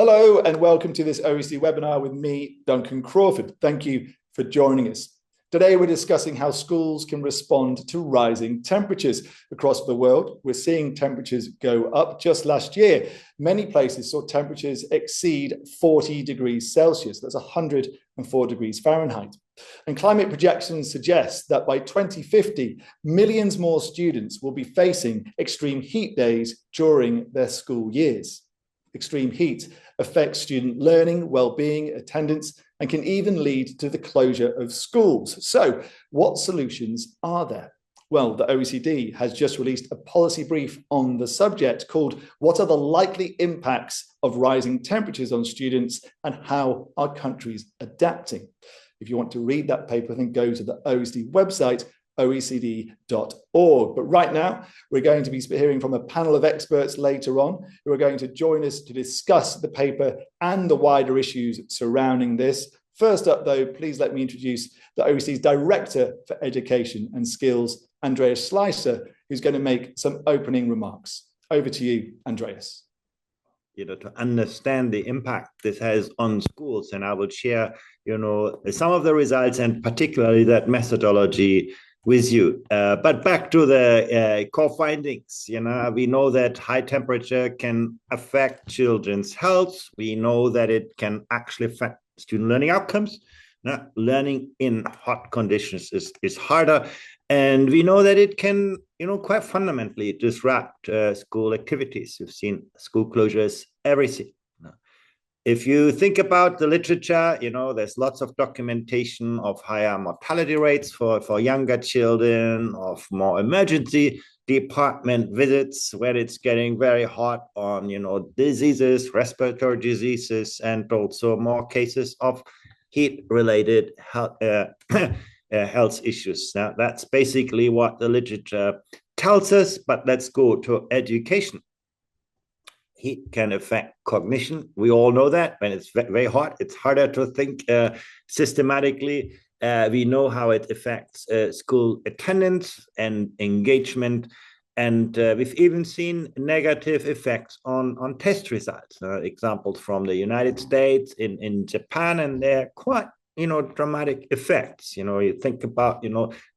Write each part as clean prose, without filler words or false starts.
Hello and welcome to this OECD webinar with me, Duncan Crawford. Thank you for joining us. Today we're discussing how schools can respond to rising temperatures across the world. We're seeing temperatures go up. Just last year, many places saw temperatures exceed 40 degrees Celsius. That's 104 degrees Fahrenheit. And climate projections suggest that by 2050, millions more students will be facing extreme heat days during their school years. Extreme heat affects student learning, well-being, attendance, and can even lead to the closure of schools. So, what solutions are there? Well, the OECD has just released a policy brief on the subject called "What are the likely impacts of rising temperatures on students and how are countries adapting?" If you want to read that paper, then go to the OECD website, oecd.org. But right now, we're going to be hearing from a panel of experts later on who are going to join us to discuss the paper and the wider issues surrounding this. First up, though, please let me introduce the OECD's Director for Education and Skills, Andreas Schleicher, who's going to make some opening remarks. Over to you, Andreas. To understand the impact this has on schools, and I will share, some of the results and particularly that methodology with you. But back to the core findings, we know that high temperature can affect children's health. We know that it can actually affect student learning outcomes. Learning in hot conditions is harder. And we know that it can, quite fundamentally disrupt school activities. You've seen school closures, everything. If you think about the literature, there's lots of documentation of higher mortality rates for younger children, of more emergency department visits when it's getting very hot on, diseases, respiratory diseases, and also more cases of heat-related health, health issues. Now, that's basically what the literature tells us, but let's go to education. Heat can affect cognition. We all know that when it's very hot, it's harder to think systematically. We know how it affects school attendance and engagement. And we've even seen negative effects on test results. Examples from the United States, in Japan, and they're quite dramatic effects. You think about,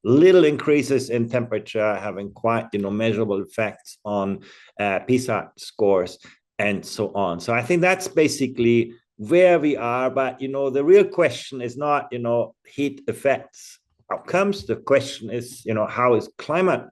little increases in temperature having quite, measurable effects on PISA scores and so on. So I think that's basically where we are. But, the real question is not, heat affects outcomes. The question is, how is climate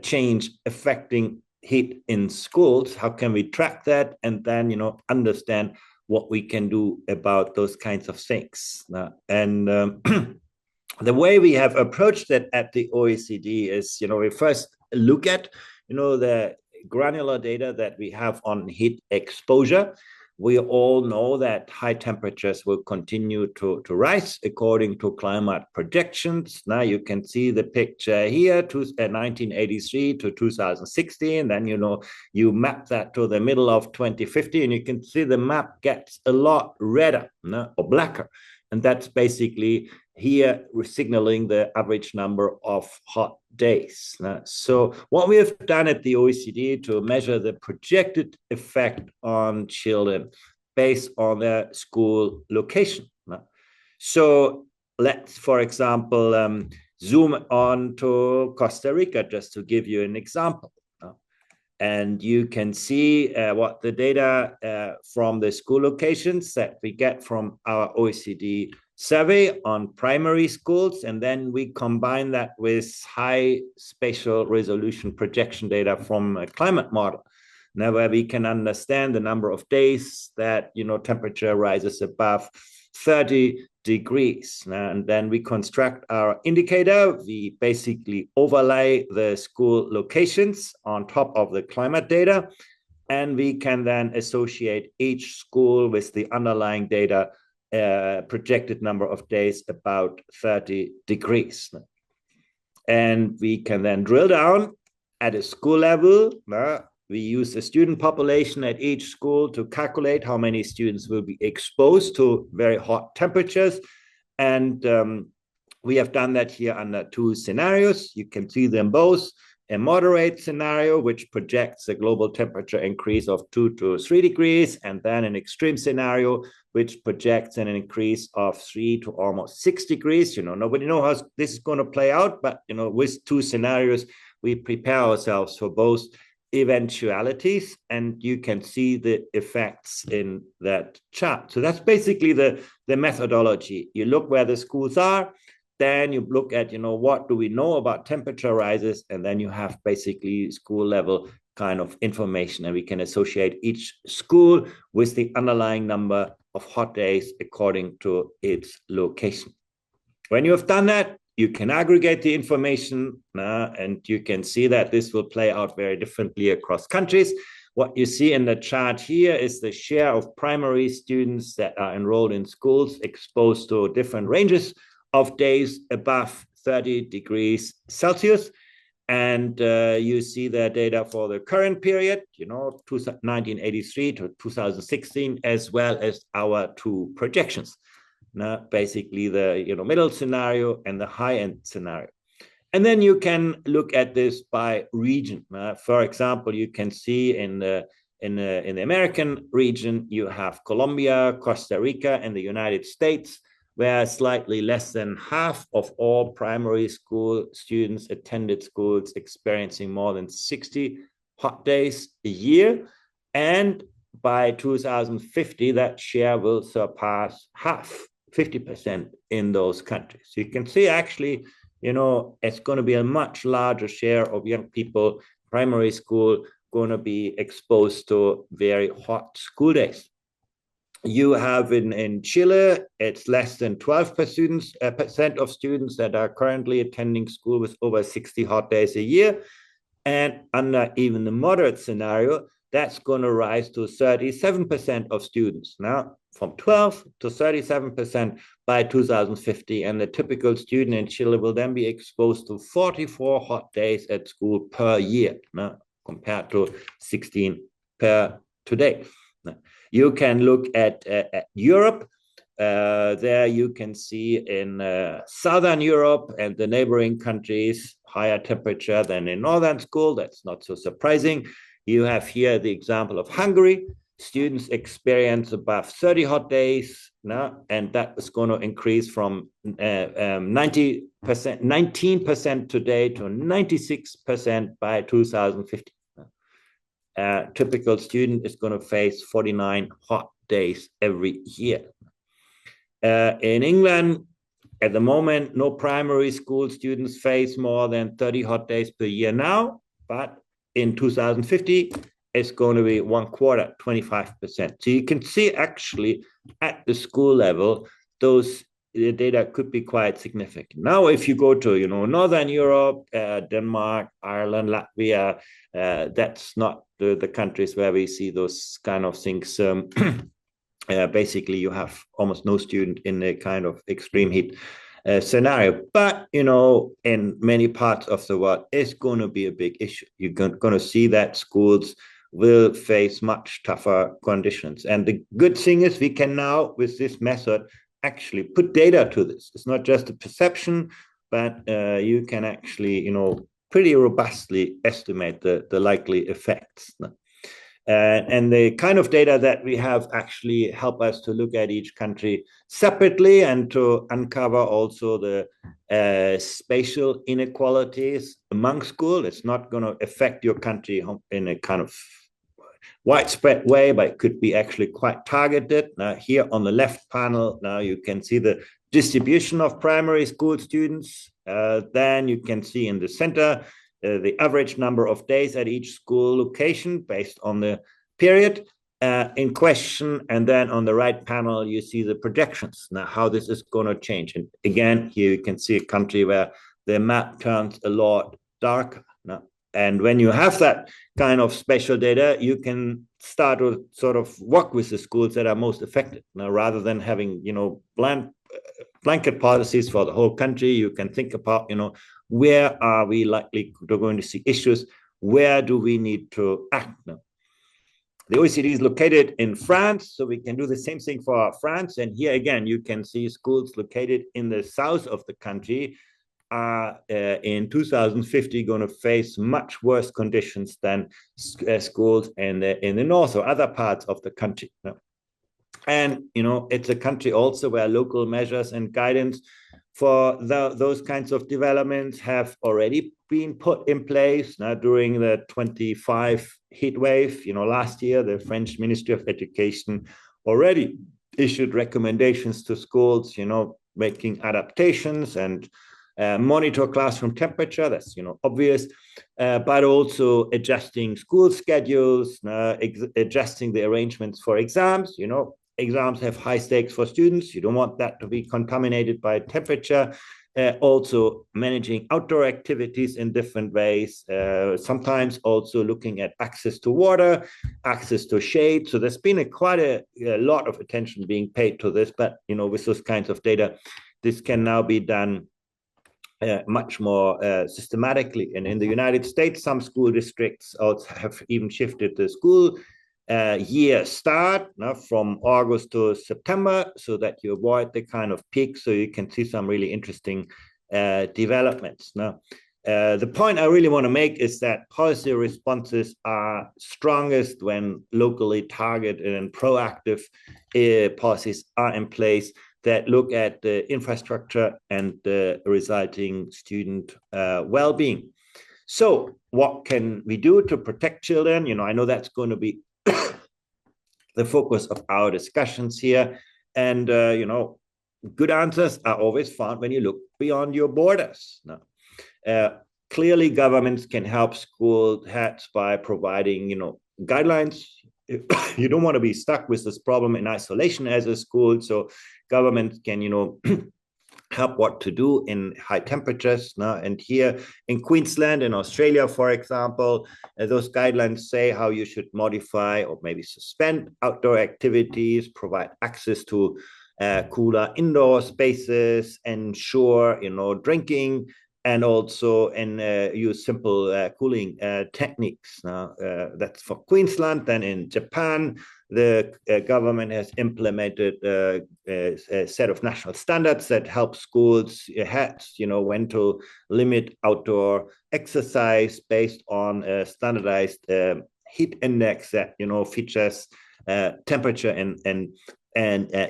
change affecting heat in schools? How can we track that? And then, understand what we can do about those kinds of things. And the way we have approached it at the OECD is, we first look at, the granular data that we have on heat exposure. We all know that high temperatures will continue to rise according to climate projections. Now you can see the picture here, 1983 to 2016. Then, you map that to the middle of 2050, and you can see the map gets a lot redder or blacker. And that's basically here we're signaling the average number of hot days. So what we have done at the OECD to measure the projected effect on children based on their school location. So let's, for example, zoom on to Costa Rica, just to give you an example. And you can see what the data from the school locations that we get from our OECD survey on primary schools, and then we combine that with high spatial resolution projection data from a climate model. Now, where we can understand the number of days that temperature rises above 30 degrees. And then we construct our indicator. We basically overlay the school locations on top of the climate data, and we can then associate each school with the underlying data projected number of days about 30 degrees. And we can then drill down at a school level. We use the student population at each school to calculate how many students will be exposed to very hot temperatures. And we have done that here under two scenarios. You can see them both. a moderate scenario, which projects a global temperature increase of 2 to 3 degrees, and then an extreme scenario, which projects an increase of 3 to almost 6 degrees. Nobody knows how this is going to play out, but, with two scenarios, we prepare ourselves for both eventualities, and you can see the effects in that chart. So that's basically the methodology. You look where the schools are, then you look at, what do we know about temperature rises, and then you have basically school level kind of information, and we can associate each school with the underlying number of hot days according to its location. When you have done that, you can aggregate the information, and you can see that this will play out very differently across countries. What you see in the chart here is the share of primary students that are enrolled in schools exposed to different ranges of days above 30 degrees Celsius. And you see the data for the current period, 1983 to 2016, as well as our two projections. Basically the middle scenario and the high-end scenario. And then you can look at this by region. For example, you can see in the American region, you have Colombia, Costa Rica, and the United States, where slightly less than half of all primary school students attended schools experiencing more than 60 hot days a year. And by 2050, that share will surpass half, 50% in those countries. So you can see actually, it's going to be a much larger share of young people, primary school, going to be exposed to very hot school days. You have in Chile, it's less than 12% of students that are currently attending school with over 60 hot days a year. And under even the moderate scenario, that's going to rise to 37% of students. Now, from 12 to 37% by 2050. And the typical student in Chile will then be exposed to 44 hot days at school per year, compared to 16 per today. You can look at Europe. There you can see in Southern Europe and the neighboring countries, higher temperature than in Northern school. That's not so surprising. You have here the example of Hungary. Students experience above 30 hot days, and that is going to increase from 19% today to 96% by 2050. Typical student is going to face 49 hot days every year. In England, at the moment, no primary school students face more than 30 hot days per year now, but in 2050, it's going to be 1/4, 25%. So you can see actually at the school level, the data could be quite significant. Now, if you go to, Northern Europe, Denmark, Ireland, Latvia, that's not the countries where we see those kind of things. Basically, you have almost no student in the kind of extreme heat scenario. But, in many parts of the world, it's going to be a big issue. You're going to see that schools will face much tougher conditions. And the good thing is we can now, with this method, actually put data to this. It's not just a perception, but you can actually, pretty robustly estimate the likely effects. And the kind of data that we have actually help us to look at each country separately and to uncover also the spatial inequalities among schools. It's not going to affect your country in a kind of widespread way, but it could be actually quite targeted. Now, here on the left panel, now you can see the distribution of primary school students. Then you can see in the center the average number of days at each school location based on the period in question. And then on the right panel, you see the projections, now how this is going to change. And again, here you can see a country where the map turns a lot darker. And when you have that kind of spatial data, you can start to sort of work with the schools that are most affected. Now, rather than having, blanket policies for the whole country, you can think about, where are we likely going to see issues? Where do we need to act now? The OECD is located in France, so we can do the same thing for France. And here again, you can see schools located in the south of the country are in 2050 going to face much worse conditions than schools in the north or other parts of the country. And, it's a country also where local measures and guidance for those kinds of developments have already been put in place during the 25 heat wave. Last year, the French Ministry of Education already issued recommendations to schools, making adaptations and monitor classroom temperature. That's obvious, but also adjusting school schedules, adjusting the arrangements for exams. Exams have high stakes for students. You don't want that to be contaminated by temperature. Also managing outdoor activities in different ways. Sometimes also looking at access to water, access to shade. So there's been quite a lot of attention being paid to this. But with those kinds of data, this can now be done much more systematically. And in the United States, some school districts also have even shifted the school year start from August to September, so that you avoid the kind of peak. So you can see some really interesting developments. The point I really want to make is that policy responses are strongest when locally targeted and proactive policies are in place that look at the infrastructure and the resulting student well-being. So what can we do to protect children? I know that's going to be the focus of our discussions here. And, good answers are always found when you look beyond your borders. Clearly, governments can help school heads by providing, guidelines. You don't want to be stuck with this problem in isolation as a school. So governments can, help what to do in high temperatures. And here in Queensland, in Australia, for example, those guidelines say how you should modify or maybe suspend outdoor activities, provide access to cooler indoor spaces, ensure, drinking, and also use simple cooling techniques. That's for Queensland. Then in Japan, the government has implemented a set of national standards that help schools heads, when to limit outdoor exercise based on a standardized heat index that features temperature and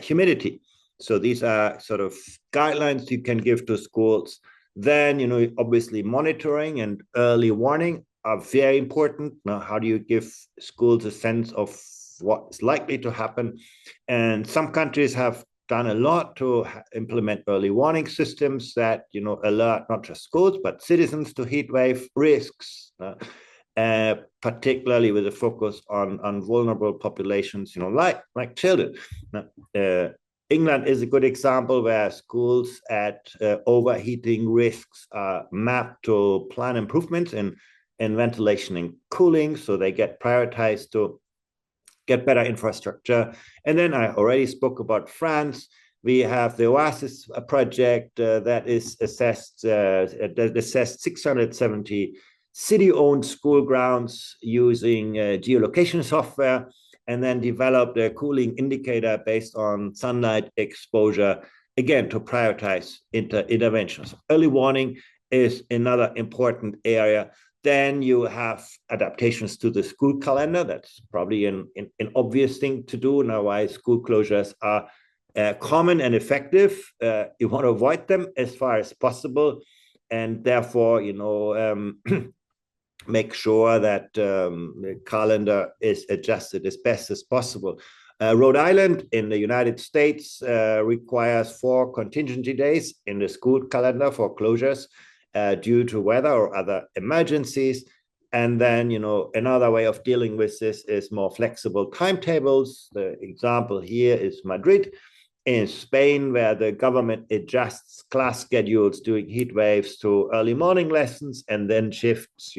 humidity. So these are sort of guidelines you can give to schools. Then, obviously monitoring and early warning are very important. Now, how do you give schools a sense of what's likely to happen? And some countries have done a lot to implement early warning systems that, alert not just schools, but citizens to heat wave risks, particularly with a focus on vulnerable populations, like children. England is a good example where schools at overheating risks are mapped to plan improvements in ventilation and cooling, so they get prioritized to get better infrastructure. And then I already spoke about France. We have the Oasis project that is assessed 670 city-owned school grounds using geolocation software, and then developed a cooling indicator based on sunlight exposure, again, to prioritize interventions. Early warning is another important area. Then you have adaptations to the school calendar. That's probably an obvious thing to do. Now, why school closures are common and effective. You want to avoid them as far as possible. And therefore, make sure that the calendar is adjusted as best as possible. Rhode Island in the United States requires 4 contingency days in the school calendar for closures due to weather or other emergencies. And then, another way of dealing with this is more flexible timetables. The example here is Madrid in Spain, where the government adjusts class schedules during heat waves to early morning lessons and then shifts,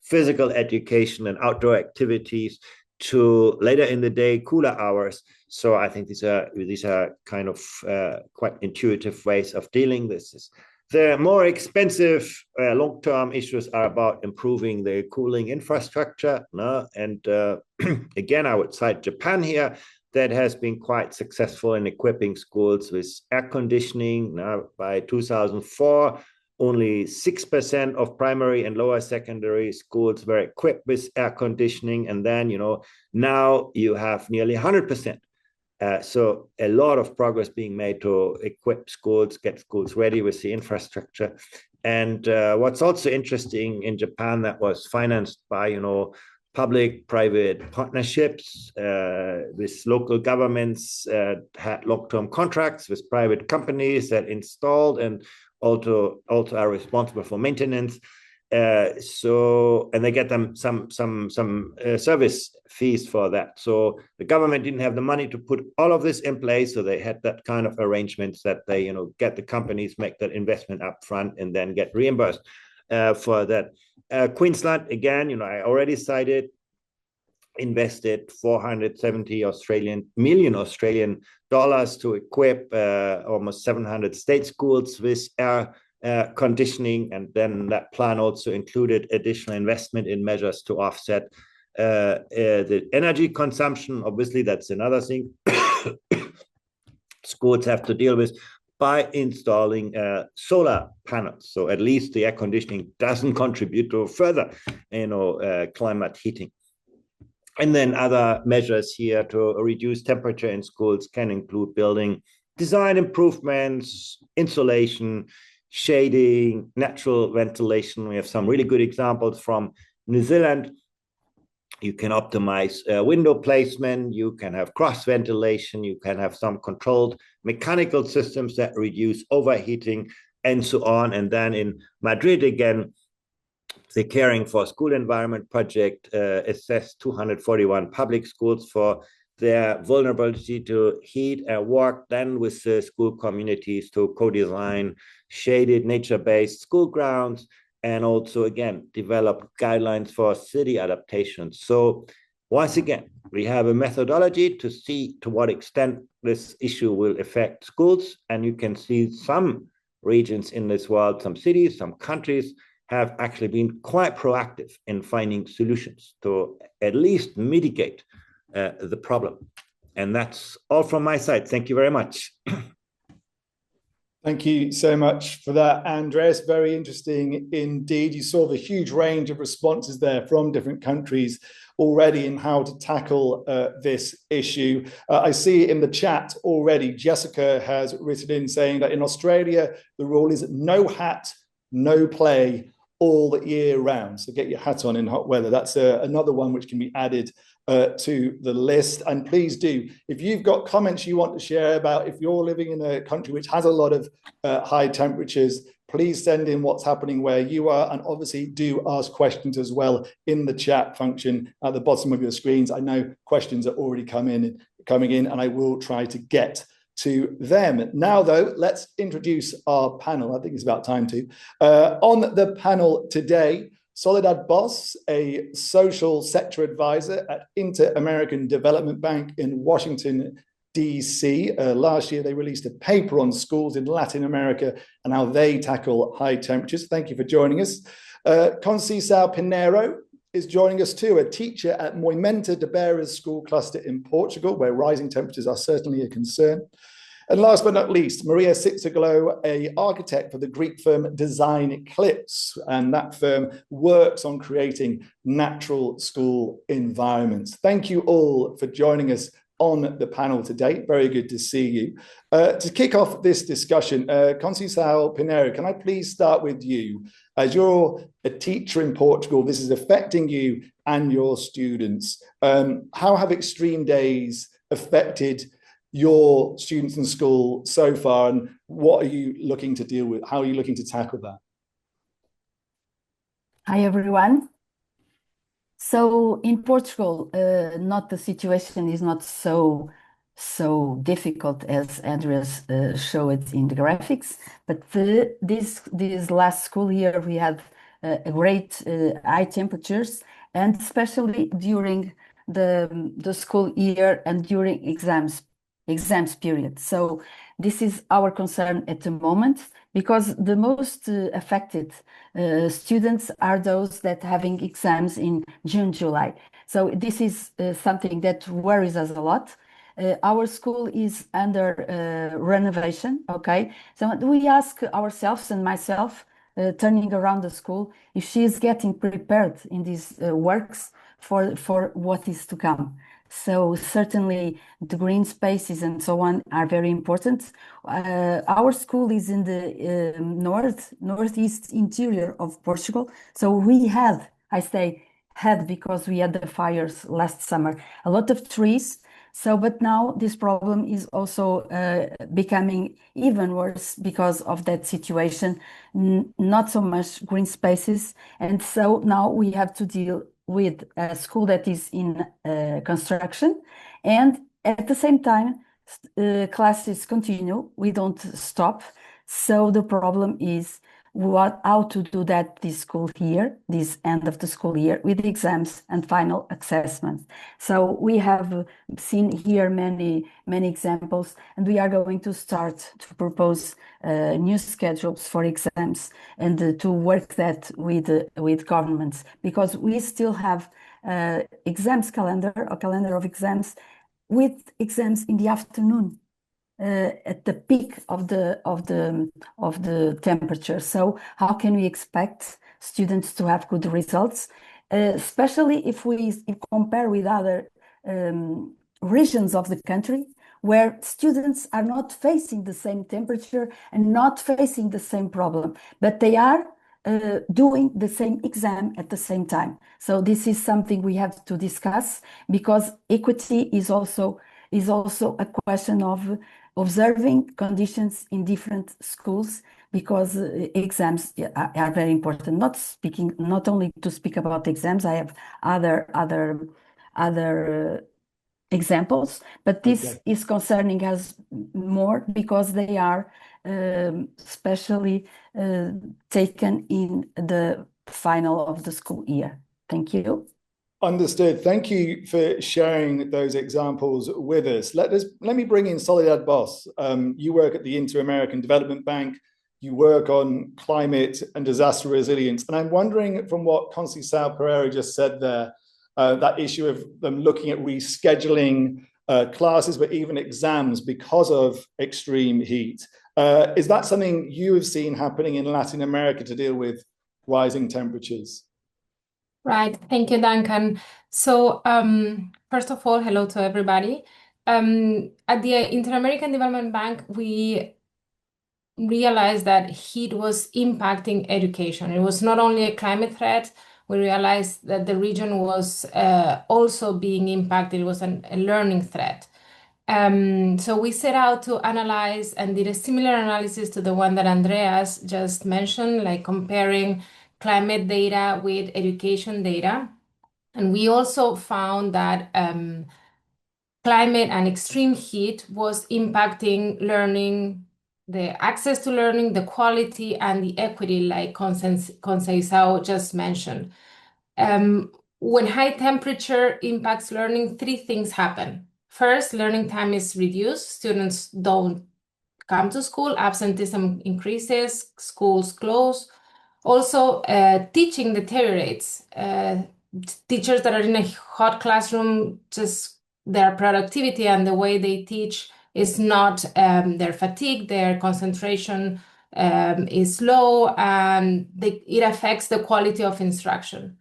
physical education and outdoor activities to later in the day, cooler hours. So I think these are kind of quite intuitive ways of dealing with this. The more expensive long-term issues are about improving the cooling infrastructure. And again, I would cite Japan here, that has been quite successful in equipping schools with air conditioning. Now, by 2004, only 6% of primary and lower secondary schools were equipped with air conditioning. And then, now you have nearly 100%. So a lot of progress being made to equip schools, get schools ready with the infrastructure. And what's also interesting in Japan, that was financed by, public-private partnerships with local governments, had long-term contracts with private companies that installed and also are responsible for maintenance. And they get them some service fees for that. So the government didn't have the money to put all of this in place, so they had that kind of arrangements that they get the companies, make that investment up front, and then get reimbursed for that. Queensland, again, I already cited, invested 470 million Australian dollars to equip almost 700 state schools with air conditioning, and then that plan also included additional investment in measures to offset the energy consumption. Obviously, that's another thing schools have to deal with by installing solar panels. So at least the air conditioning doesn't contribute to further, climate heating. And then other measures here to reduce temperature in schools can include building design improvements, insulation, shading, natural ventilation. We have some really good examples from New Zealand. You can optimize window placement, you can have cross ventilation, you can have some controlled mechanical systems that reduce overheating, and so on. And then in Madrid, again, the Caring for School Environment project assessed 241 public schools for their vulnerability to heat, and worked then with the school communities to co-design shaded nature-based school grounds, and also, again, develop guidelines for city adaptations. So once again, we have a methodology to see to what extent this issue will affect schools. And you can see some regions in this world, some cities, some countries have actually been quite proactive in finding solutions to at least mitigate the problem. And that's all from my side. Thank you very much. Thank you so much for that, Andreas. Very interesting indeed. You saw the huge range of responses there from different countries already in how to tackle this issue. I see in the chat already, Jessica has written in saying that in Australia, the rule is no hat, no play all year round. So get your hat on in hot weather. That's another one which can be added to the list. And please do, if you've got comments you want to share about if you're living in a country which has a lot of high temperatures, please send in what's happening where you are, and obviously do ask questions as well in the chat function at the bottom of your screens. I know questions are already coming in, and I will try to get to them. Now, though, let's introduce our panel. I think it's about time to. On the panel today, Soledad Boss, a social sector advisor at Inter-American Development Bank in Washington, D.C. Last year, they released a paper on schools in Latin America and how they tackle high temperatures. Thank you for joining us. Conceição Pinheiro is joining us too, a teacher at Moimenta de Beira's school cluster in Portugal, where rising temperatures are certainly a concern. And last but not least, Maria Sitsaglo, an architect for the Greek firm Design Eclipse, and that firm works on creating natural school environments. Thank you all for joining us on the panel today. Very good to see you. To kick off this discussion, Conceição Pinheiro, can I please start with you? As you're a teacher in Portugal, this is affecting you and your students. How have extreme days affected your students in school so far, and what are you looking to deal with? How are you looking to tackle that? Hi, everyone. So in Portugal, not the situation is not so difficult as Andreas showed in the graphics, but this last school year we had great high temperatures, and especially during the school year and during exams period. So this is our concern at the moment, because the most affected students are those that having exams in June, July. So this is something that worries us a lot. Our school is under renovation, okay? So we ask ourselves and myself, turning around the school, if she is getting prepared in these works for what is to come. So certainly the green spaces and so on are very important. Our school is in the northeast interior of Portugal. So we had, I say had because we had the fires last summer, a lot of trees. So, but now this problem is also becoming even worse because of that situation, not so much green spaces. And so now we have to deal with a school that is in construction, and at the same time, classes continue. We don't stop. So the problem is how to do that this school year, this end of the school year, with exams and final assessments. So we have seen here many examples, and we are going to start to propose new schedules for exams and to work that with governments, because we still have exams calendar, a calendar of exams with exams in the afternoon. At the peak of the temperature. So how can we expect students to have good results, especially if we compare with other regions of the country where students are not facing the same temperature and not facing the same problem, but they are doing the same exam at the same time. So this is something we have to discuss, because equity is also a question of observing conditions in different schools, because exams are very important. Not only to speak about exams, I have other examples, but this is concerning us more because they are especially taken in the final of the school year. Thank you. Understood. Thank you for sharing those examples with us. Let me bring in Soledad Boss. You work at the Inter-American Development Bank. You work on climate and disaster resilience. And I'm wondering, from what Conceição Pereira just said there, that issue of them looking at rescheduling classes, but even exams because of extreme heat. Is that something you have seen happening in Latin America to deal with rising temperatures? Right. Thank you, Duncan. So first of all, hello to everybody. At the Inter-American Development Bank, we realized that heat was impacting education. It was not only a climate threat. We realized that the region was also being impacted. It was a learning threat. So we set out to analyze and did a similar analysis to the one that Andreas just mentioned, like comparing climate data with education data. And we also found that climate and extreme heat was impacting learning, the access to learning, the quality, and the equity, like Conceição just mentioned. When high temperature impacts learning, three things happen. First, learning time is reduced. Students don't come to school, absenteeism increases, schools close. Also, teaching deteriorates. Teachers that are in a hot classroom, just their productivity and the way they teach is not, they're fatigued, their concentration is low, and it affects the quality of instruction.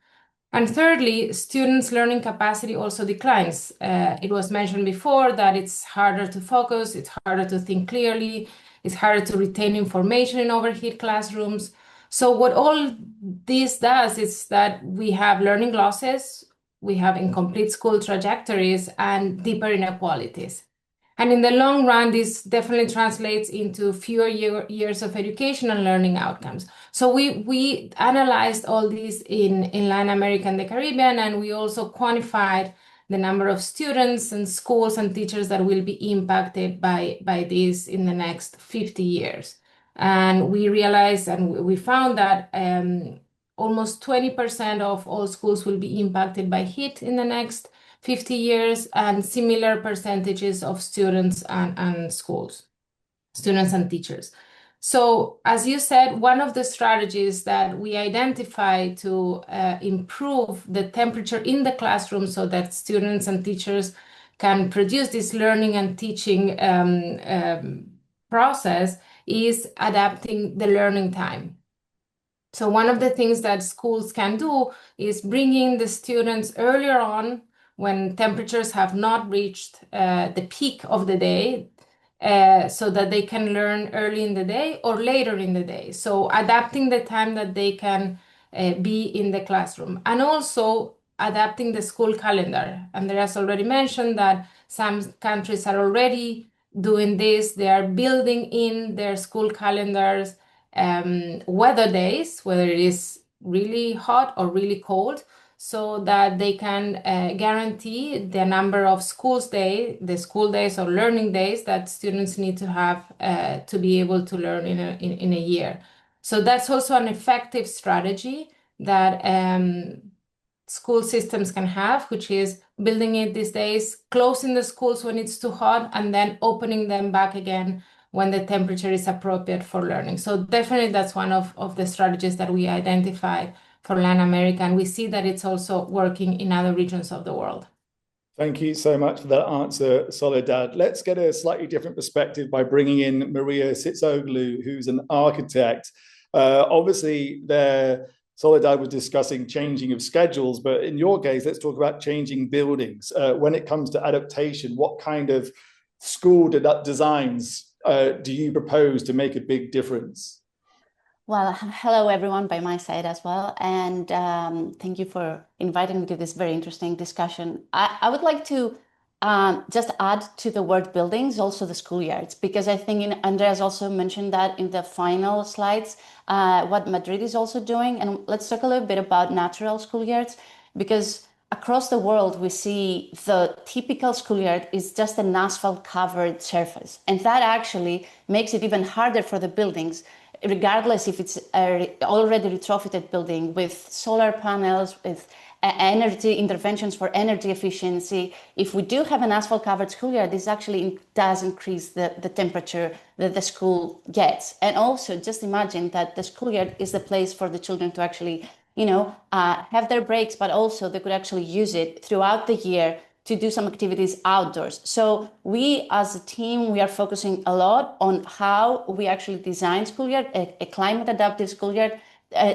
And thirdly, students' learning capacity also declines. It was mentioned before that it's harder to focus, it's harder to think clearly, it's harder to retain information in overheat classrooms. So what all this does is that we have learning losses, we have incomplete school trajectories, and deeper inequalities. And in the long run, this definitely translates into fewer years of education and learning outcomes. So we analyzed all this in Latin America and the Caribbean, and we also quantified the number of students and schools and teachers that will be impacted by this in the next 50 years. And we realized and we found that almost 20% of all schools will be impacted by heat in the next 50 years, and similar percentages of students and schools, students and teachers. So as you said, one of the strategies that we identified to improve the temperature in the classroom so that students and teachers can produce this learning and teaching process is adapting the learning time. So one of the things that schools can do is bringing the students earlier on when temperatures have not reached the peak of the day, so that they can learn early in the day or later in the day. So adapting the time that they can be in the classroom, and also adapting the school calendar. Andreas already mentioned that some countries are already doing this. They are building in their school calendars weather days, whether it is really hot or really cold, so that they can guarantee the number of the school days or learning days that students need to have to be able to learn in a year. So that's also an effective strategy that school systems can have, which is building it these days, closing the schools when it's too hot, and then opening them back again when the temperature is appropriate for learning. So definitely that's one of the strategies that we identified for Latin America, and we see that it's also working in other regions of the world. Thank you so much for that answer, Soledad. Let's get a slightly different perspective by bringing in Maria Sitsoglu, who's an architect. Obviously, Soledad was discussing changing of schedules, but in your case, let's talk about changing buildings. When it comes to adaptation, what kind of school designs do you propose to make a big difference? Well, hello everyone by my side as well, and thank you for inviting me to this very interesting discussion. I would like to just add to the word buildings also the schoolyards, because I think Andreas also mentioned that in the final slides, what Madrid is also doing. And let's talk a little bit about natural schoolyards, because across the world we see the typical schoolyard is just an asphalt covered surface, and that actually makes it even harder for the buildings, regardless if it's already retrofitted building with solar panels, with energy interventions for energy efficiency. If we do have an asphalt covered schoolyard, this actually does increase the temperature that the school gets. And also just imagine that the schoolyard is the place for the children to actually, have their breaks, but also they could actually use it throughout the year to do some activities outdoors. So we as a team, we are focusing a lot on how we actually design schoolyard, a climate adaptive schoolyard,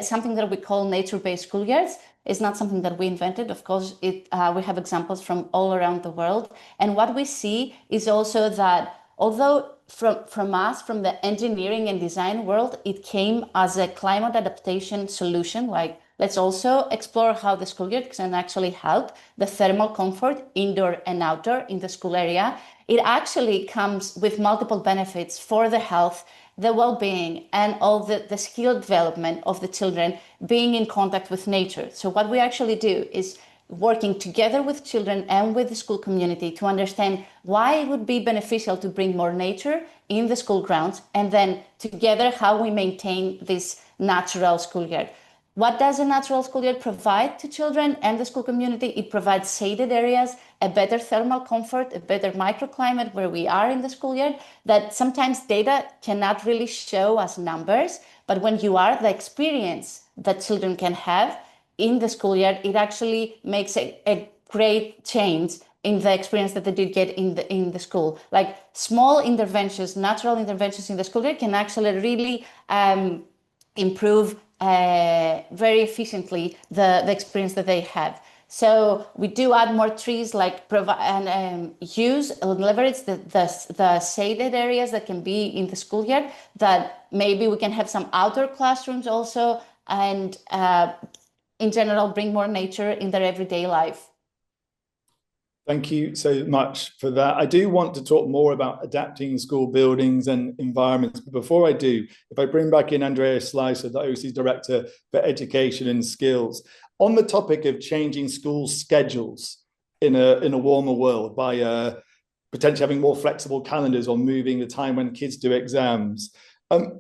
something that we call nature-based schoolyards. It's not something that we invented. Of course, we have examples from all around the world. And what we see is also that although from the engineering and design world, it came as a climate adaptation solution, like let's also explore how the schoolyard can actually help the thermal comfort indoor and outdoor in the school area. It actually comes with multiple benefits for the health, the well-being, and all the skill development of the children being in contact with nature. So what we actually do is working together with children and with the school community to understand why it would be beneficial to bring more nature in the school grounds, and then together how we maintain this natural schoolyard. What does a natural schoolyard provide to children and the school community? It provides shaded areas, a better thermal comfort, a better microclimate where we are in the schoolyard, that sometimes data cannot really show as numbers, but when you are, the experience that children can have in the schoolyard, it actually makes a great change in the experience that they did get in the school. Like small interventions, natural interventions in the schoolyard can actually really improve very efficiently the experience that they have. So we do add more trees, like provide and use and leverage the shaded areas that can be in the schoolyard, that maybe we can have some outdoor classrooms also, and in general, bring more nature in their everyday life. Thank you so much for that. I do want to talk more about adapting school buildings and environments. But before I do, if I bring back in Andreas Slicer, the OECD's Director for Education and Skills, on the topic of changing school schedules in a warmer world by potentially having more flexible calendars or moving the time when kids do exams.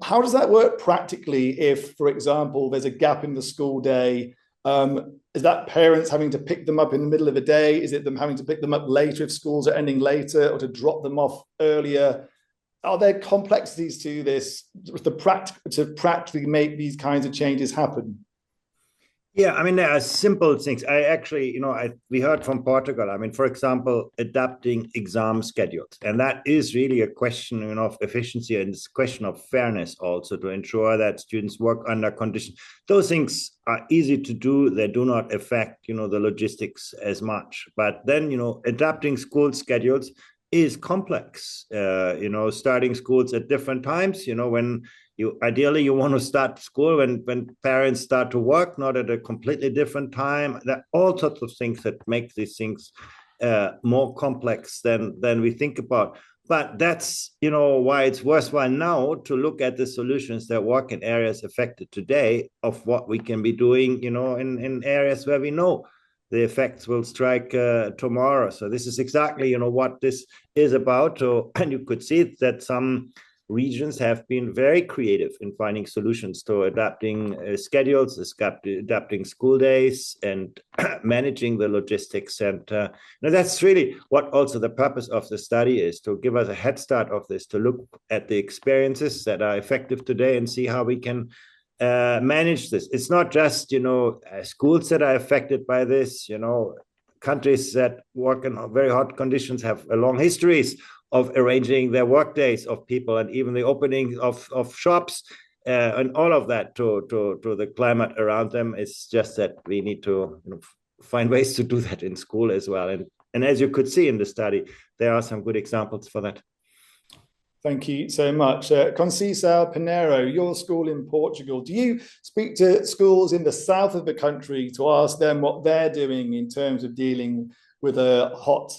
How does that work practically if, for example, there's a gap in the school day? Is that parents having to pick them up in the middle of a day? Is it them having to pick them up later if schools are ending later, or to drop them off earlier? Are there complexities to this to practically make these kinds of changes happen? Yeah, I mean, there are simple things. I actually, we heard from Portugal. I mean, for example, adapting exam schedules. And that is really a question, of efficiency, and it's a question of fairness also, to ensure that students work under conditions. Those things are easy to do. They do not affect, the logistics as much. But then, adapting school schedules is complex. Starting schools at different times, when ideally you want to start school when parents start to work, not at a completely different time. There are all sorts of things that make these things more complex than we think about. But that's why it's worthwhile now to look at the solutions that work in areas affected today, of what we can be doing in areas where we know the effects will strike tomorrow. So this is exactly what this is about. So, and you could see that some regions have been very creative in finding solutions to adapting schedules, adapting school days, and managing the logistics. And that's really what also the purpose of the study is, to give us a head start of this, to look at the experiences that are effective today and see how we can manage this. It's not just schools that are affected by this. Countries that work in very hot conditions have a long histories of arranging their work days of people, and even the opening of shops, and all of that to the climate around them. It's just that we need to find ways to do that in school as well. And as you could see in the study, there are some good examples for that. Thank you so much. Conceição, Pinheiro, your school in Portugal, do you speak to schools in the south of the country to ask them what they're doing in terms of dealing with the hot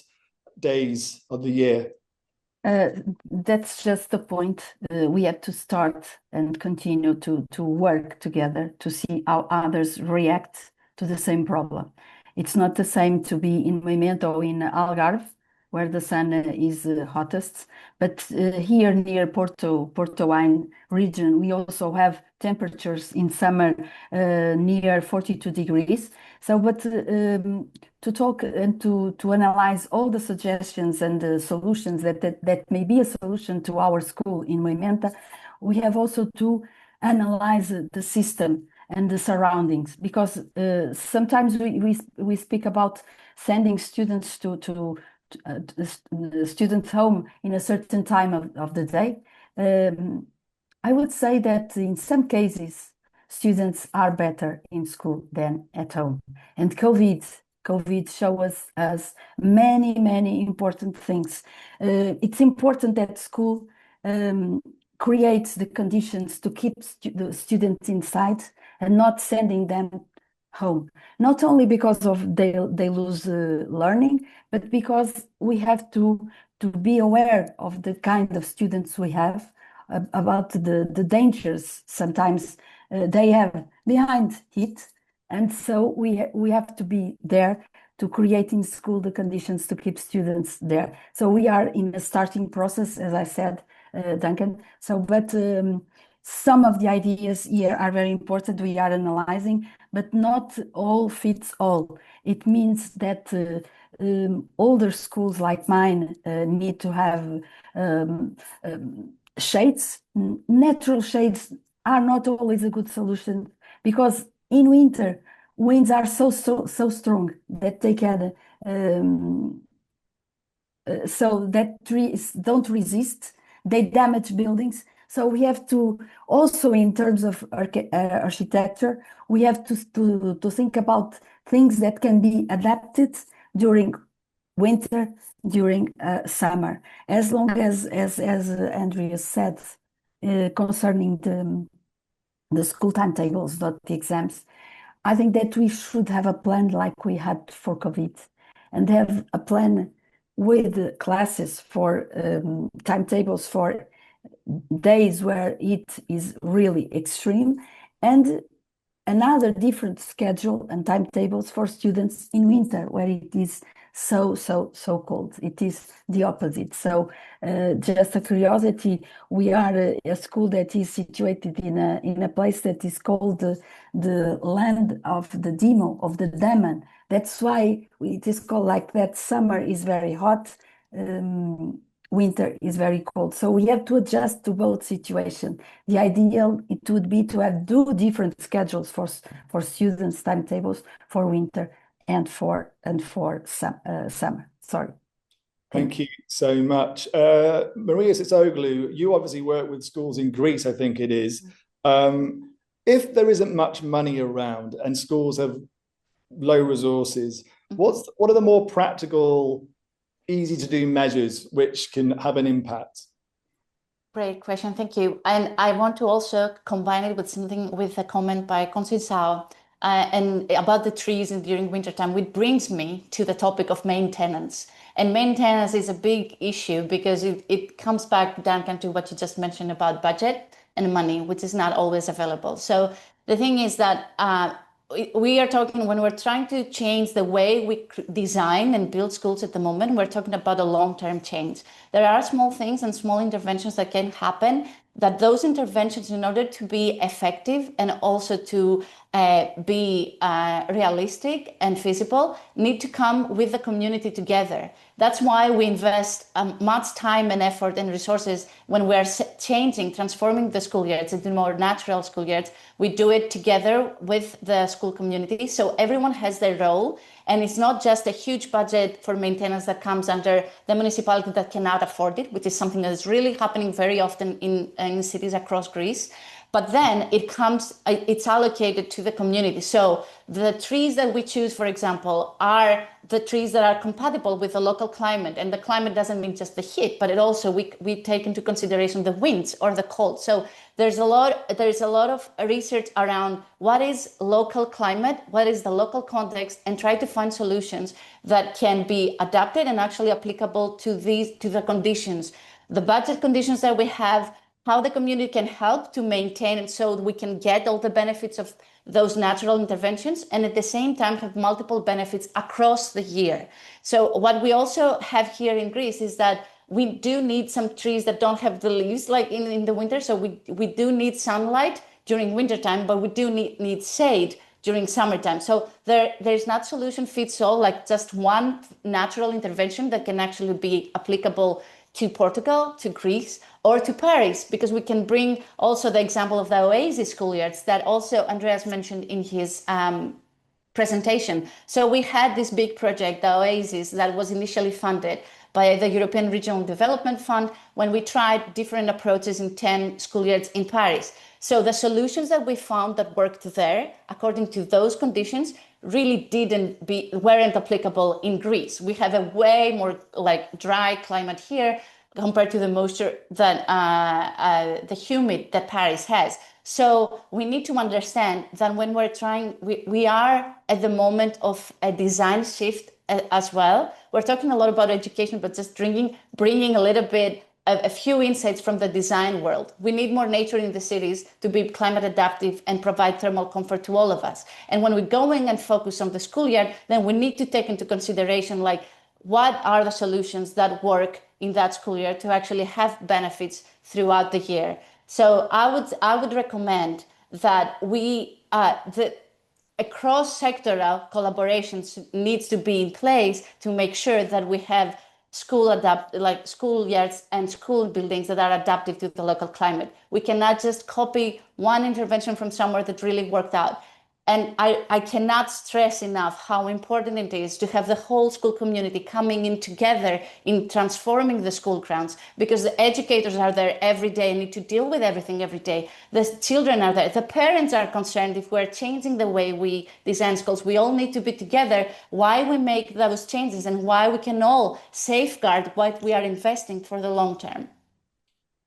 days of the year? That's just the point. We have to start and continue to work together to see how others react to the same problem. It's not the same to be in Moimenta or in Algarve, where the sun is hottest, but here near Porto region, we also have temperatures in summer near 42 degrees. So, but to talk and to analyze all the suggestions and the solutions that may be a solution to our school in Moimenta, we have also to analyze the system and the surroundings, because sometimes we speak about sending students to the students home in a certain time of the day. I would say that in some cases, students are better in school than at home. And COVID shows us many important things. It's important that school creates the conditions to keep the students inside and not sending them home, not only because of they lose learning, but because we have to be aware of the kind of students we have, about the dangers sometimes they have behind it. And so we have to be there to create in school the conditions to keep students there. So we are in a starting process, as I said, Duncan. So, but some of the ideas here are very important. We are analyzing, but not all fits all. It means that older schools like mine need to have shades. Natural shades are not always a good solution, because in winter, winds are so strong that they can, so that trees don't resist, they damage buildings. So we have to also, in terms of architecture, we have to think about things that can be adapted during winter, during summer, as long as Andreas said, concerning the school timetables, not the exams. I think that we should have a plan like we had for COVID, and have a plan with classes for timetables for days where it is really extreme, and another different schedule and timetables for students in winter where it is so cold. It is the opposite. So just a curiosity, we are a school that is situated in a place that is called the land of the demo, of the demon. That's why it is called like that. Summer is very hot, winter is very cold. So we have to adjust to both situations. The ideal, it would be to have different schedules for students' timetables for winter and for summer. Sorry. Thank you so much. Maria Sitsoglu, you obviously work with schools in Greece, I think it is. If there isn't much money around and schools have low resources, what are the more practical, easy to do measures which can have an impact? Great question, thank you. And I want to also combine it with a comment by Conceição and about the trees during wintertime, which brings me to the topic of maintenance. And maintenance is a big issue because it comes back, Duncan, to what you just mentioned about budget and money, which is not always available. So the thing is that we are talking, when we're trying to change the way we design and build schools at the moment, we're talking about a long-term change. There are small things and small interventions that can happen, that those interventions, in order to be effective and also to be realistic and feasible, need to come with the community together. That's why we invest much time and effort and resources when we're transforming the schoolyards into more natural schoolyards. We do it together with the school community, so everyone has their role. And it's not just a huge budget for maintenance that comes under the municipality that cannot afford it, which is something that is really happening very often in cities across Greece. But then it's allocated to the community. So the trees that we choose, for example, are the trees that are compatible with the local climate. And the climate doesn't mean just the heat, but it also, we take into consideration the winds or the cold. So there's a lot of research around what is local climate, what is the local context, and try to find solutions that can be adapted and actually applicable to the conditions, the budget conditions that we have, how the community can help to maintain it so we can get all the benefits of those natural interventions, and at the same time have multiple benefits across the year. So what we also have here in Greece is that we do need some trees that don't have the leaves like in the winter. So we do need sunlight during wintertime, but we do need shade during summertime. So there's not solution fits all, like just one natural intervention that can actually be applicable to Portugal, to Greece, or to Paris, because we can bring also the example of the Oasis schoolyards that also Andreas mentioned in his presentation. So we had this big project, the Oasis, that was initially funded by the European Regional Development Fund when we tried different approaches in 10 schoolyards in Paris. So the solutions that we found that worked there, according to those conditions, really weren't applicable in Greece. We have a way more dry climate here compared to the moisture that the humid that Paris has. So we need to understand that when we're trying, we are at the moment of a design shift as well. We're talking a lot about education, but just bringing a little bit a few insights from the design world. We need more nature in the cities to be climate adaptive and provide thermal comfort to all of us. And when we're going and focus on the schoolyard, then we need to take into consideration what are the solutions that work in that schoolyard to actually have benefits throughout the year. So I would recommend that a cross-sectoral collaboration needs to be in place to make sure that we have schoolyards and school buildings that are adaptive to the local climate. We cannot just copy one intervention from somewhere that really worked out. And I cannot stress enough how important it is to have the whole school community coming in together in transforming the school grounds, because the educators are there every day and need to deal with everything every day. The children are there. The parents are concerned if we're changing the way we design schools. We all need to be together why we make those changes and why we can all safeguard what we are investing for the long term.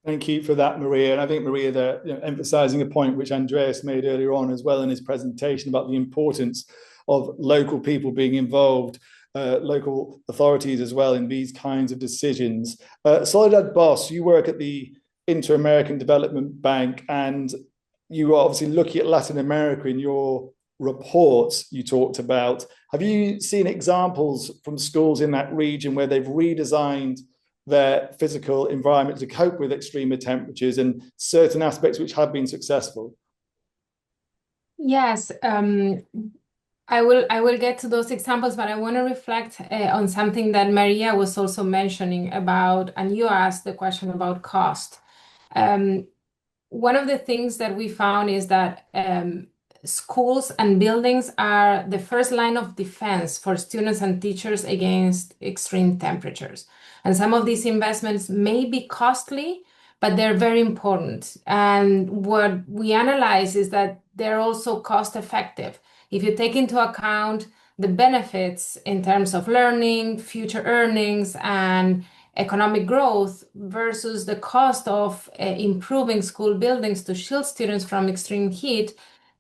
Thank you for that, Maria. And I think, Maria, emphasizing a point which Andreas made earlier on as well in his presentation about the importance of local people being involved, local authorities as well in these kinds of decisions. Soledad Boss, you work at the Inter-American Development Bank, and you are obviously looking at Latin America in your reports you talked about. Have you seen examples from schools in that region where they've redesigned their physical environment to cope with extreme temperatures and certain aspects which have been successful? Yes, I will get to those examples, but I want to reflect on something that Maria was also mentioning about, and you asked the question about cost. One of the things that we found is that schools and buildings are the first line of defense for students and teachers against extreme temperatures. And some of these investments may be costly, but they're very important. And what we analyze is that they're also cost effective. If you take into account the benefits in terms of learning, future earnings, and economic growth versus the cost of improving school buildings to shield students from extreme heat,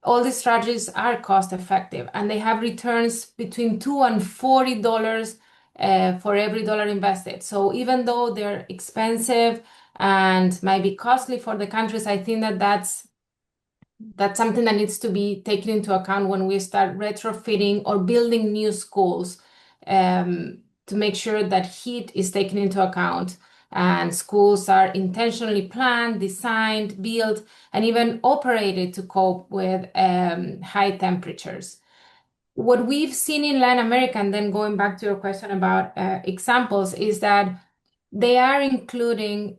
all these strategies are cost effective and they have returns between $2 and $40 for every dollar invested. So even though they're expensive and might be costly for the countries, I think that that's something that needs to be taken into account when we start retrofitting or building new schools, to make sure that heat is taken into account and schools are intentionally planned, designed, built, and even operated to cope with high temperatures. What we've seen in Latin America, and then going back to your question about examples, is that they are including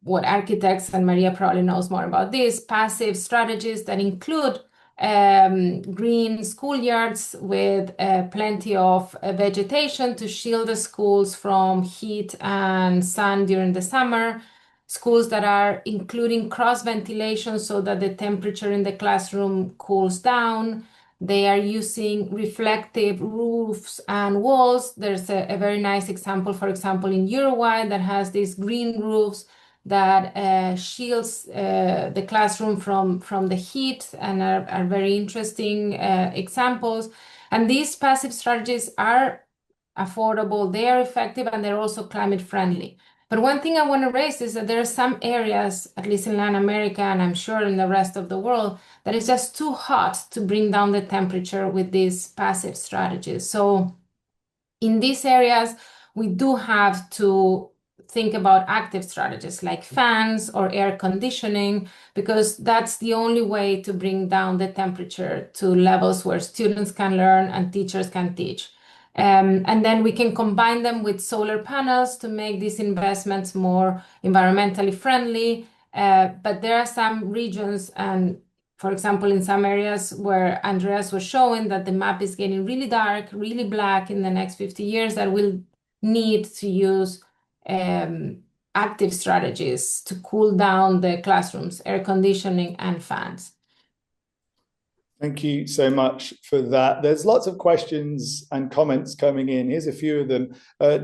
what architects, and Maria probably knows more about this, passive strategies that include green schoolyards with plenty of vegetation to shield the schools from heat and sun during the summer. Schools that are including cross ventilation so that the temperature in the classroom cools down. They are using reflective roofs and walls. There's a very nice example, for example, in Uruguay that has these green roofs that shields the classroom from the heat and are very interesting examples. And these passive strategies are affordable, they are effective, and they're also climate friendly. But one thing I want to raise is that there are some areas, at least in Latin America, and I'm sure in the rest of the world, that is just too hot to bring down the temperature with these passive strategies. So in these areas, we do have to think about active strategies like fans or air conditioning, because that's the only way to bring down the temperature to levels where students can learn and teachers can teach. And then we can combine them with solar panels to make these investments more environmentally friendly. But there are some regions, and for example, in some areas where Andreas was showing that the map is getting really dark, really black in the next 50 years, that will need to use active strategies to cool down the classrooms, air conditioning and fans. Thank you so much for that. There's lots of questions and comments coming in. Here's a few of them.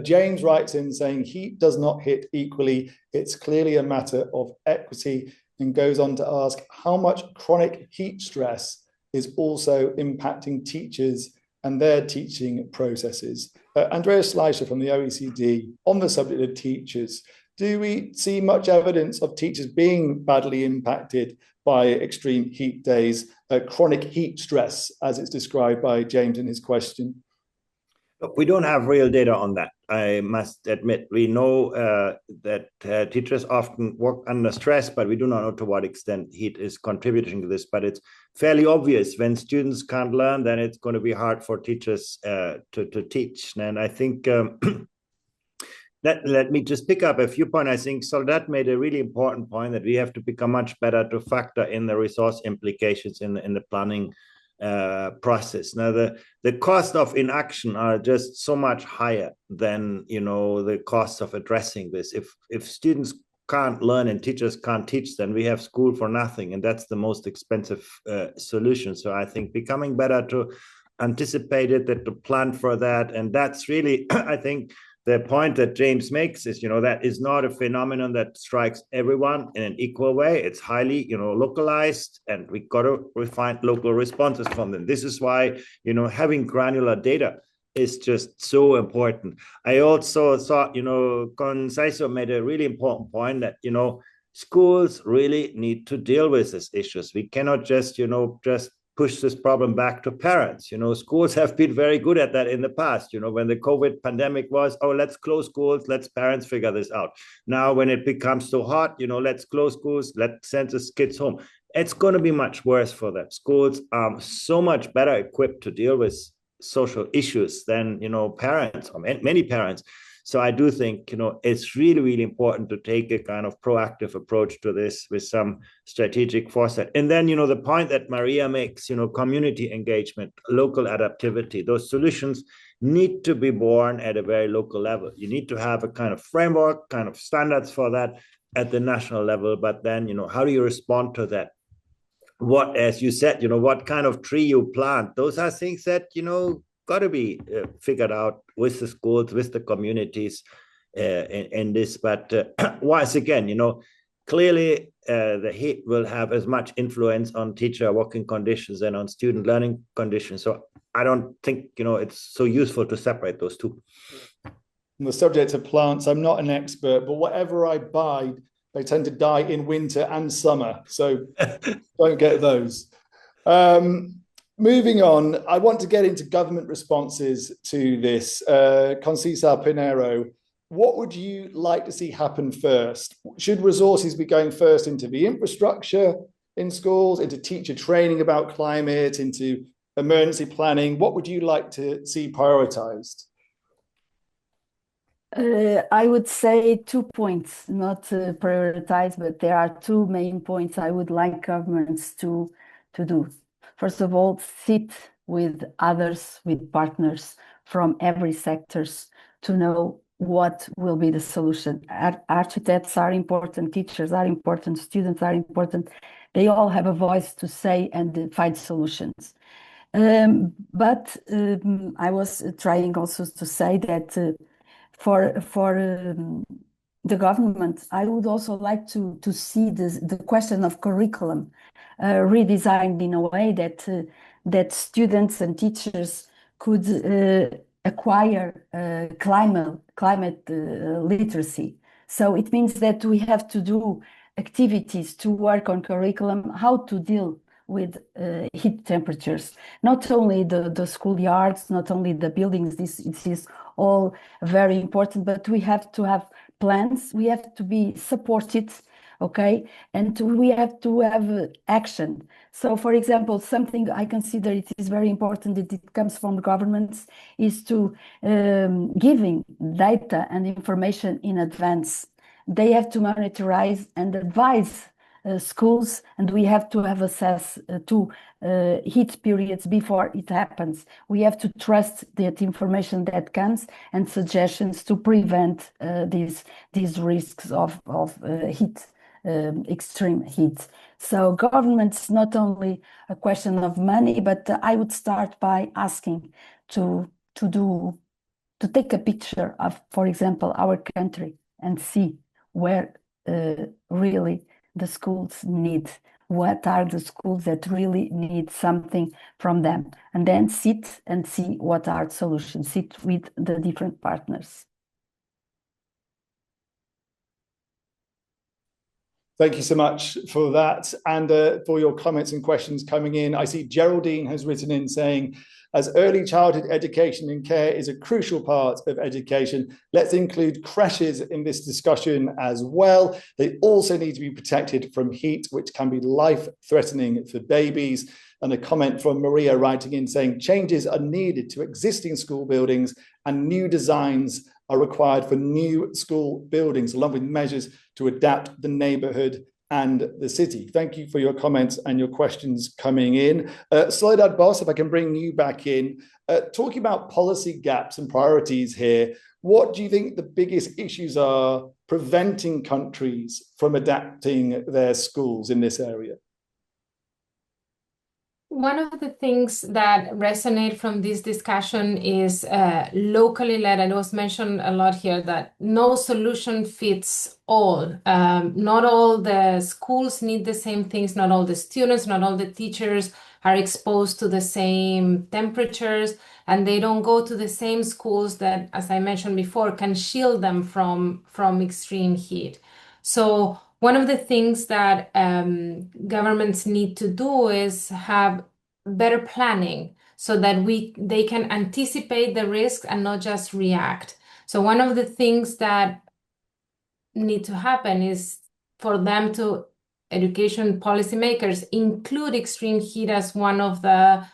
James writes in saying, heat does not hit equally. It's clearly a matter of equity, and goes on to ask how much chronic heat stress is also impacting teachers and their teaching processes. Andreas Schleicher from the OECD, on the subject of teachers, do we see much evidence of teachers being badly impacted by extreme heat days, chronic heat stress, as it's described by James in his question? We don't have real data on that, I must admit. We know that teachers often work under stress, but we do not know to what extent heat is contributing to this. But it's fairly obvious when students can't learn, then it's going to be hard for teachers to teach. And I think let me just pick up a few points. I think Soledad made a really important point that we have to become much better to factor in the resource implications in the planning process. Now, the cost of inaction are just so much higher than the cost of addressing this. If students can't learn and teachers can't teach, then we have school for nothing, and that's the most expensive solution. So I think becoming better to anticipate it, to plan for that, and that's really I think the point that James makes is, that is not a phenomenon that strikes everyone in an equal way. It's highly, localized, and we got to refine local responses from them. This is why, having granular data is just so important. I also thought, Conceição made a really important point that, schools really need to deal with these issues. We cannot just push this problem back to parents. Schools have been very good at that in the past. When the COVID pandemic was, let's close schools, let's parents figure this out. Now, when it becomes so hot, let's close schools, let's send the kids home. it's going to be much worse for them. Schools are so much better equipped to deal with social issues than, parents or many parents. So I do think, it's really, really important to take a kind of proactive approach to this with some strategic foresight. And then, the point that Maria makes, community engagement, local adaptivity, those solutions need to be born at a very local level. You need to have a kind of framework, kind of standards for that at the national level. But then, how do you respond to that? What, as you said, what kind of tree you plant, those are things that, got to be figured out with the schools, with the communities in this. But once again, clearly the heat will have as much influence on teacher working conditions and on student learning conditions. So I don't think, it's so useful to separate those two. On the subject of plants, I'm not an expert, but whatever I buy, they tend to die in winter and summer. So don't get those. Moving on, I want to get into government responses to this. Conceição, Pinheiro, what would you like to see happen first? Should resources be going first into the infrastructure in schools, into teacher training about climate, into emergency planning? What would you like to see prioritized? I would say 2 points, not prioritize, but there are 2 main points I would like governments to do. First of all, sit with others, with partners from every sectors to know what will be the solution. Architects are important, teachers are important, students are important. They all have a voice to say and find solutions. But I was trying also to say that for the government, I would also like to see the question of curriculum redesigned in a way that students and teachers could acquire climate literacy. So it means that we have to do activities to work on curriculum, how to deal with heat temperatures, not only the schoolyards, not only the buildings, this is all very important, but we have to have plans, we have to be supported, okay? And we have to have action. So for example, something I consider it is very important that it comes from governments is to giving data and information in advance. They have to monitorize and advise schools, and we have to have access to heat periods before it happens. We have to trust that information that comes and suggestions to prevent these risks of heat, extreme heat. So government's not only a question of money, but I would start by asking to take a picture of, for example, our country and see where really the schools need, what are the schools that really need something from them, and then sit and see what are the solutions, sit with the different partners. Thank you so much for that and for your comments and questions coming in. I see Geraldine has written in saying, as early childhood education and care is a crucial part of education, let's include creches in this discussion as well. They also need to be protected from heat, which can be life-threatening for babies. And a comment from Maria writing in saying, changes are needed to existing school buildings and new designs are required for new school buildings, along with measures to adapt the neighbourhood and the city. Thank you for your comments and your questions coming in. Soledad Boss, if I can bring you back in, talking about policy gaps and priorities here, what do you think the biggest issues are preventing countries from adapting their schools in this area? One of the things that resonate from this discussion is locally led. And it was mentioned a lot here that no solution fits all. Not all the schools need the same things. Not all the students, not all the teachers are exposed to the same temperatures, and they don't go to the same schools that, as I mentioned before, can shield them from extreme heat. So one of the things that governments need to do is have better planning so that they can anticipate the risks and not just react. So one of the things that need to happen is for them to education policymakers include extreme heat as one of the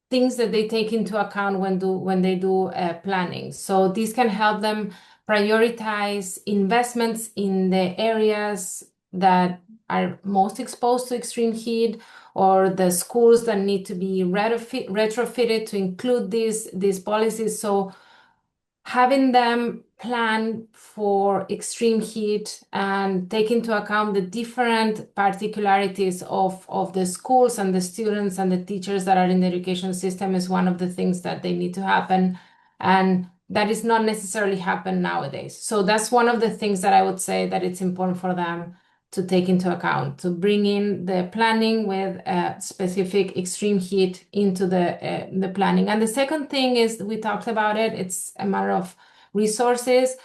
things that they take into account when they do planning. So this can help them prioritize investments in the areas that are most exposed to extreme heat, or the schools that need to be retrofitted to include these policies. So having them plan for extreme heat and take into account the different particularities of the schools and the students and the teachers that are in the education system is one of the things that they need to happen. And that is not necessarily happen nowadays. So that's one of the things that I would say that it's important for them to take into account, to bring in the planning with specific extreme heat into the planning. And the second thing is, we talked about it, it's a matter of resources.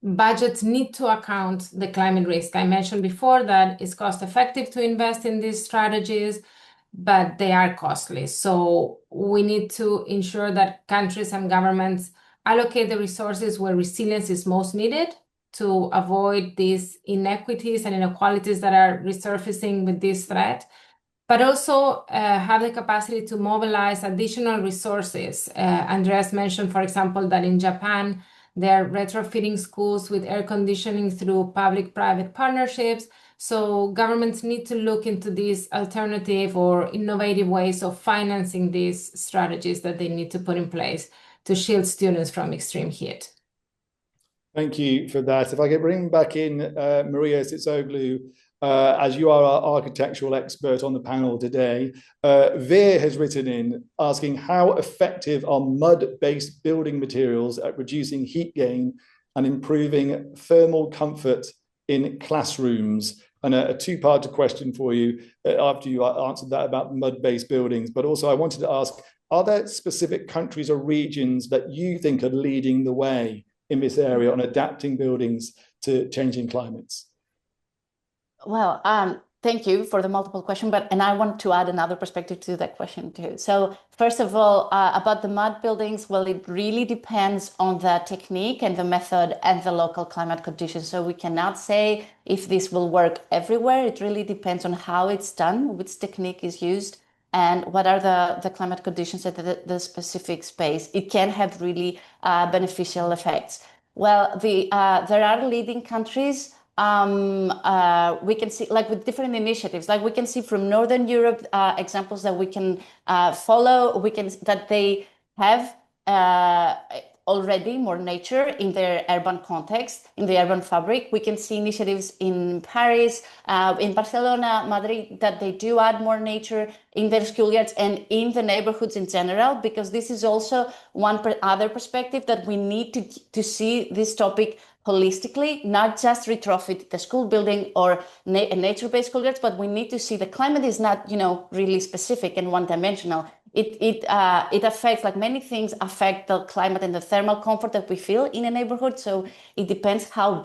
Budgets need to account the climate risk. I mentioned before that it's cost effective to invest in these strategies, but they are costly. So we need to ensure that countries and governments allocate the resources where resilience is most needed, to avoid these inequities and inequalities that are resurfacing with this threat, but also have the capacity to mobilize additional resources. Andreas mentioned, for example, that in Japan, they're retrofitting schools with air conditioning through public-private partnerships. So governments need to look into these alternative or innovative ways of financing these strategies that they need to put in place to shield students from extreme heat. Thank you for that. If I could bring back in Maria Sitsoglu, as you are our architectural expert on the panel today, Veer has written in asking how effective are mud-based building materials at reducing heat gain and improving thermal comfort in classrooms? And a two-part question for you after you answered that about mud-based buildings. But also I wanted to ask, are there specific countries or regions that you think are leading the way in this area on adapting buildings to changing climates? Well, thank you for the multiple question, and I want to add another perspective to that question too. So first of all, about the mud buildings, well, it really depends on the technique and the method and the local climate conditions. So we cannot say if this will work everywhere. It really depends on how it's done, which technique is used, and what are the climate conditions at the specific space. It can have really beneficial effects. Well, there are leading countries. We can see, like with different initiatives, like we can see from Northern Europe, examples that we can follow. That they have already more nature in their urban context, in the urban fabric. We can see initiatives in Paris, in Barcelona, Madrid, that they do add more nature in their schoolyards and in the neighborhoods in general, because this is also one other perspective that we need to see this topic holistically, not just retrofit the school building or nature-based schoolyards, but we need to see the climate is not, really specific and one-dimensional. It affects, like many things affect the climate and the thermal comfort that we feel in a neighborhood. So it depends how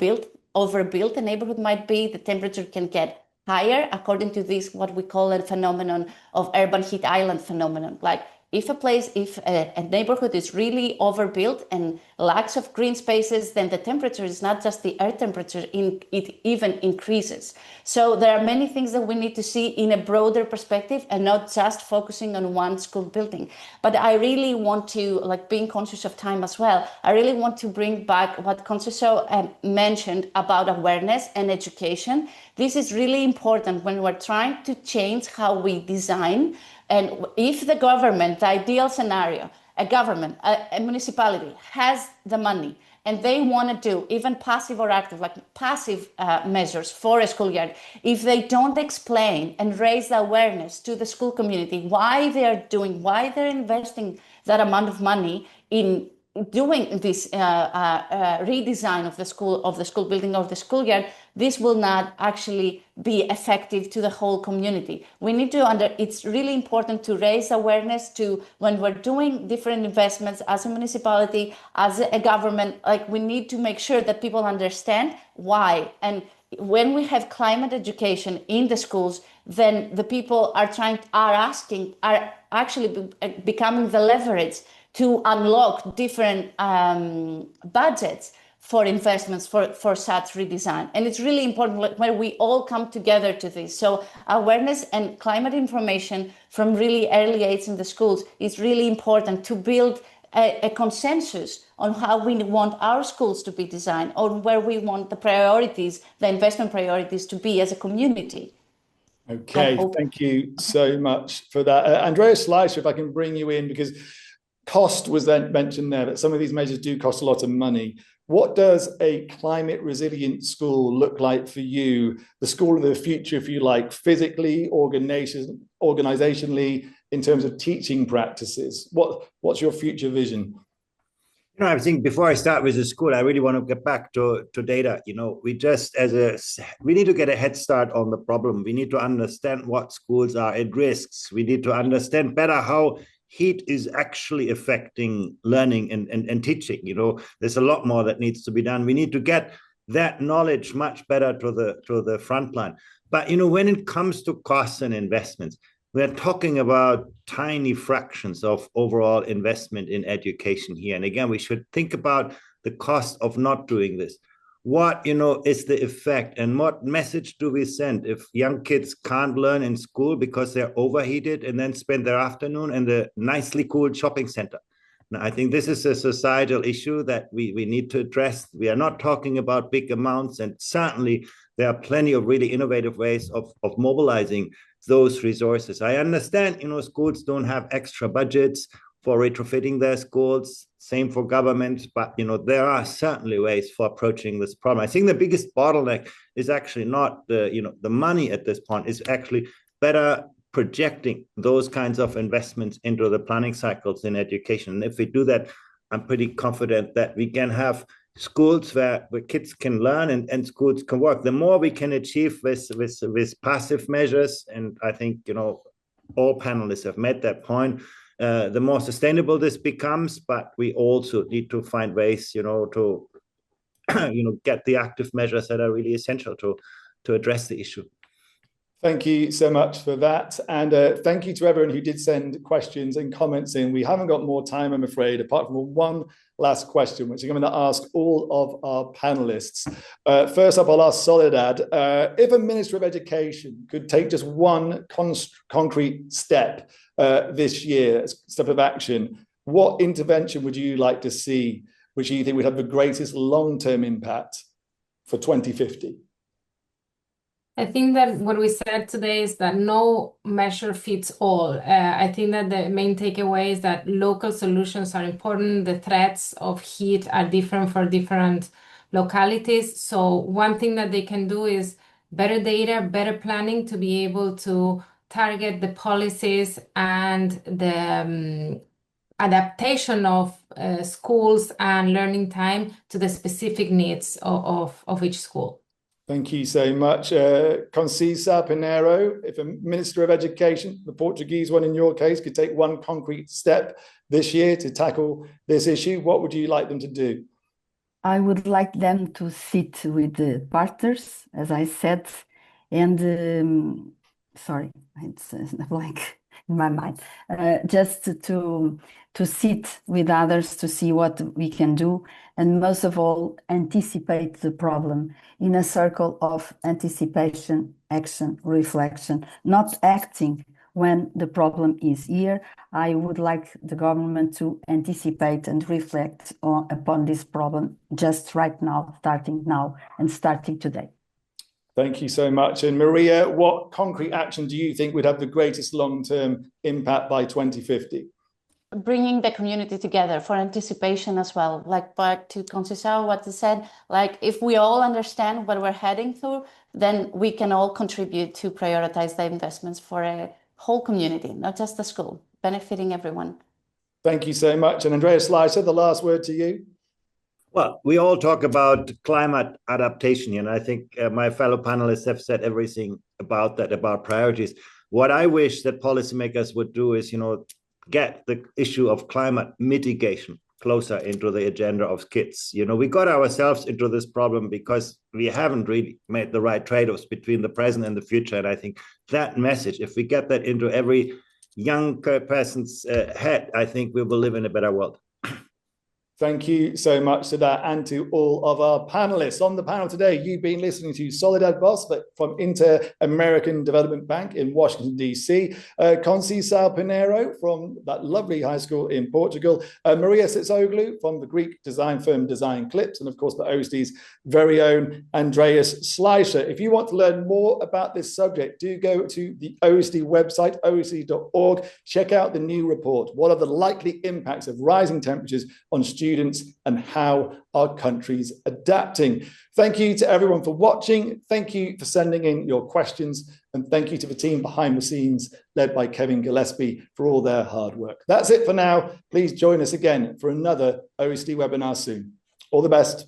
overbuilt a neighborhood might be. The temperature can get higher according to this, what we call a phenomenon of urban heat island phenomenon. Like if a neighborhood is really overbuilt and lacks of green spaces, then the temperature is not just the air temperature, it even increases. So there are many things that we need to see in a broader perspective and not just focusing on one school building. But I really want to, like being conscious of time as well, I really want to bring back what Conceição mentioned about awareness and education. This is really important when we're trying to change how we design. And if the government, the ideal scenario, a municipality has the money and they want to do even passive or active, like passive measures for a schoolyard, if they don't explain and raise the awareness to the school community why they're investing that amount of money in doing this redesign of the school building or the schoolyard, this will not actually be effective to the whole community. We need to it's really important to raise awareness to when we're doing different investments as a municipality, as a government, like we need to make sure that people understand why. And when we have climate education in the schools, then the people are actually becoming the leverage to unlock different budgets for investments for such redesign. And it's really important when we all come together to this. So awareness and climate information from really early age in the schools is really important to build a consensus on how we want our schools to be designed, or where we want the priorities, the investment priorities to be as a community. Okay, thank you so much for that. Andreas Schleicher, if I can bring you in, because cost was then mentioned there, that some of these measures do cost a lot of money. What does a climate resilient school look like for you? The school of the future, if you like, physically, organizationally, in terms of teaching practices. What's your future vision? I think before I start with the school, I really want to get back to data. We need to get a head start on the problem. We need to understand what schools are at risks. We need to understand better how heat is actually affecting learning and teaching. There's a lot more that needs to be done. We need to get that knowledge much better to the front line. But when it comes to costs and investments, we're talking about tiny fractions of overall investment in education here. And again, we should think about the cost of not doing this. What, is the effect, and what message do we send if young kids can't learn in school because they're overheated and then spend their afternoon in the nicely cooled shopping center? Now, I think this is a societal issue that we need to address. We are not talking about big amounts, and certainly there are plenty of really innovative ways of mobilizing those resources. I understand, schools don't have extra budgets for retrofitting their schools, same for government, but, there are certainly ways for approaching this problem. I think the biggest bottleneck is actually not the money at this point, is actually better projecting those kinds of investments into the planning cycles in education. And if we do that, I'm pretty confident that we can have schools where kids can learn and schools can work. The more we can achieve with passive measures, and I think all panelists have made that point, the more sustainable this becomes. But we also need to find ways to get the active measures that are really essential to address the issue. Thank you so much for that. And thank you to everyone who did send questions and comments in. We haven't got more time, I'm afraid, apart from one last question, which I'm going to ask all of our panelists. First up, I'll ask Soledad, if a Minister of Education could take just one concrete step this year, step of action, what intervention would you like to see, which you think would have the greatest long-term impact for 2050? I think that what we said today is that no measure fits all. I think that the main takeaway is that local solutions are important. The threats of heat are different for different localities. So one thing that they can do is better data, better planning to be able to target the policies and the adaptation of schools and learning time to the specific needs of each school. Thank you so much. Conceição, Pinheiro, if a Minister of Education, the Portuguese one in your case, could take one concrete step this year to tackle this issue, what would you like them to do? I would like them to sit with the partners, as I said, and sorry, it's a blank in my mind, just to sit with others to see what we can do, and most of all, anticipate the problem in a circle of anticipation, action, reflection, not acting when the problem is here. I would like the government to anticipate and reflect upon this problem just right now, and starting today. Thank you so much. And Maria, what concrete action do you think would have the greatest long-term impact by 2050? Bringing the community together for anticipation as well. Like back to Conceição, what they said, like if we all understand what we're heading through, then we can all contribute to prioritize the investments for a whole community, not just the school, benefiting everyone. Thank you so much. And Andreas Schleicher, the last word to you. Well, we all talk about climate adaptation, and I think my fellow panelists have said everything about that, about priorities. What I wish that policymakers would do is, get the issue of climate mitigation closer into the agenda of kids. We got ourselves into this problem because we haven't really made the right trade-offs between the present and the future. And I think that message, if we get that into every young person's head, I think we will live in a better world. Thank you so much to that and to all of our panelists. On the panel today, you've been listening to Soledad Boss from Inter-American Development Bank in Washington, D.C., Conceição Pinheiro from that lovely high school in Portugal, Maria Sitsoglu from the Greek design firm Design Clips, and of course the OECD's very own Andreas Schleicher. If you want to learn more about this subject, do go to the OECD website, oecd.org. Check out the new report. What are the likely impacts of rising temperatures on students and how our country's adapting? Thank you to everyone for watching. Thank you for sending in your questions. And thank you to the team behind the scenes led by Kevin Gillespie for all their hard work. That's it for now. Please join us again for another OECD webinar soon. All the best.